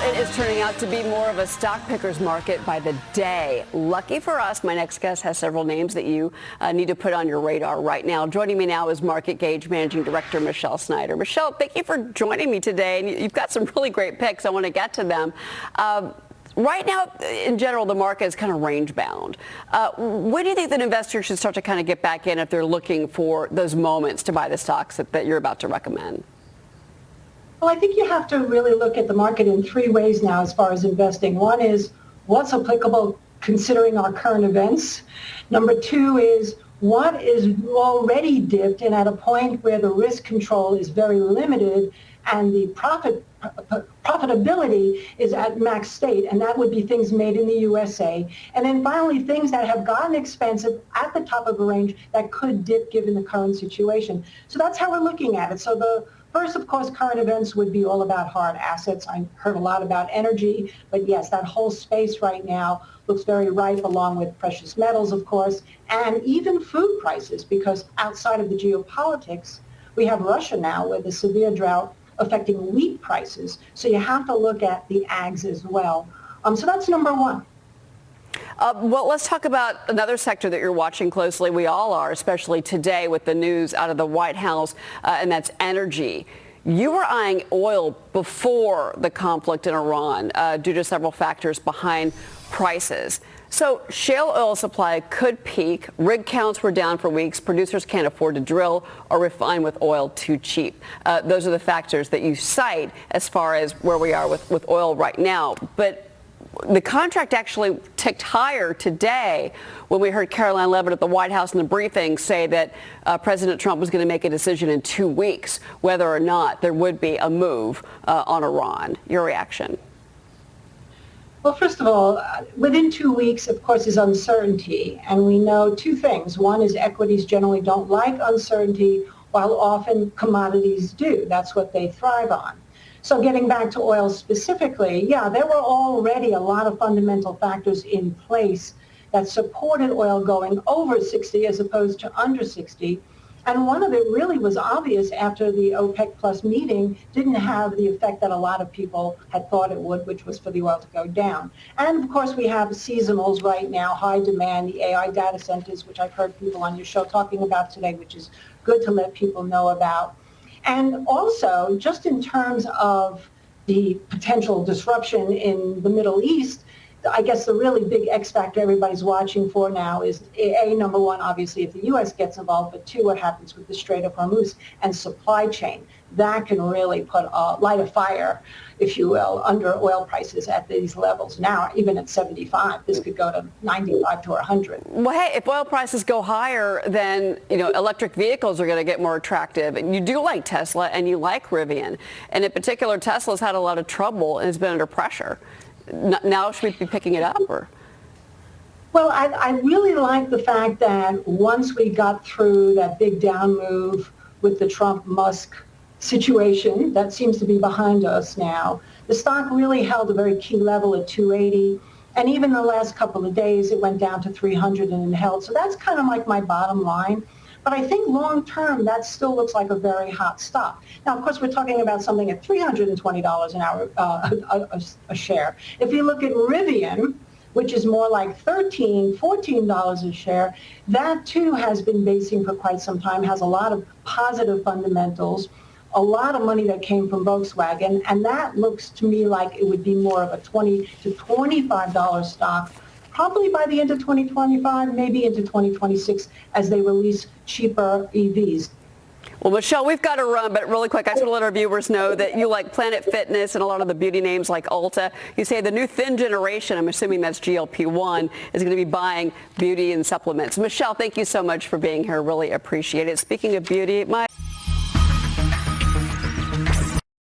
it is turning out to be more of a stock picker's market by the day. Lucky for us, my next guest has several names that you need to put on your radar right now. Joining me now is MarketGauge Managing Director Michelle Snyder. Michelle, thank you for joining me today. And you've got some really great picks. I want to get to them. Right now, in general, the market is kind of range bound. When do you think that investors should start to kind of get back in if they're looking for those moments to buy the stocks that you're about to recommend? Well, I think you have to really look at the market in three ways now as far as investing. One is what's applicable considering our current events. Number two is what is already dipped and at a point where the risk control is very limited and the profitability is at max state, and that would be things made in the USA. And then finally, things that have gotten expensive at the top of a range that could dip given the current situation. So that's how we're looking at it. So the first, of course, current events would be all about hard assets. I heard a lot about energy, but yes, that whole space right now looks very ripe, along with precious metals, of course, and even food prices, because outside of the geopolitics, we have Russia now with a severe drought affecting wheat prices. So you have to look at the ags as well. So that's number one. Well, let's talk about another sector that you're watching closely. We all are, especially today with the news out of the White House, and that's energy. You were eyeing oil before the conflict in Iran due to several factors behind prices. So shale oil supply could peak. Rig counts were down for weeks. Producers can't afford to drill or refine with oil too cheap. Those are the factors that you cite as far as where we are with oil right now. But the contract actually ticked higher today when we heard Caroline Leavitt at the White House in the briefing say that President Trump was going to make a decision in 2 weeks whether or not there would be a move on Iran. Your reaction? Well, first of all, within 2 weeks, of course, is uncertainty. And we know two things. One is equities generally don't like uncertainty, while often commodities do. That's what they thrive on. So getting back to oil specifically, yeah, there were already a lot of fundamental factors in place that supported oil going over 60 as opposed to under 60. And one of it really was obvious after the OPEC Plus meeting didn't have the effect that a lot of people had thought it would, which was for the oil to go down. And of course, we have seasonals right now, high demand, the AI data centers, which I've heard people on your show talking about today, which is good to let people know about. And also, just in terms of the potential disruption in the Middle East, I guess the really big X factor everybody's watching for now is, number one, obviously, if the U.S. gets involved, but two, what happens with the Strait of Hormuz and supply chain. That can really put light a fire, if you will, under oil prices at these levels. Now, even at 75, this could go to 95 to 100. Well, hey, if oil prices go higher, then, electric vehicles are going to get more attractive. And you do like Tesla and you like Rivian. And in particular, Tesla's had a lot of trouble and has been under pressure. Now should we be picking it up? Or? Well, I really like the fact that once we got through that big down move with the Trump-Musk situation, that seems to be behind us now, the stock really held a very key level at 280. And even the last couple of days, it went down to 300 and held. So that's kind of like my bottom line. But I think long term, that still looks like a very hot stock. Now, of course, we're talking about something at $320 an hour a share. If you look at Rivian, which is more like $13, $14 a share, that too has been basing for quite some time, has a lot of positive fundamentals, a lot of money that came from Volkswagen, and that looks to me like it would be more of a $20 to $25 stock, probably by the end of 2025, maybe into 2026 as they release cheaper EVs. Well, Michelle, we've got to run, but really quick, I just want to let our viewers know that you like Planet Fitness and a lot of the beauty names like Ulta. You say the new thin generation, I'm assuming that's GLP-1, is going to be buying beauty and supplements. Michelle, thank you so much for being here. Really appreciate it. Speaking of beauty,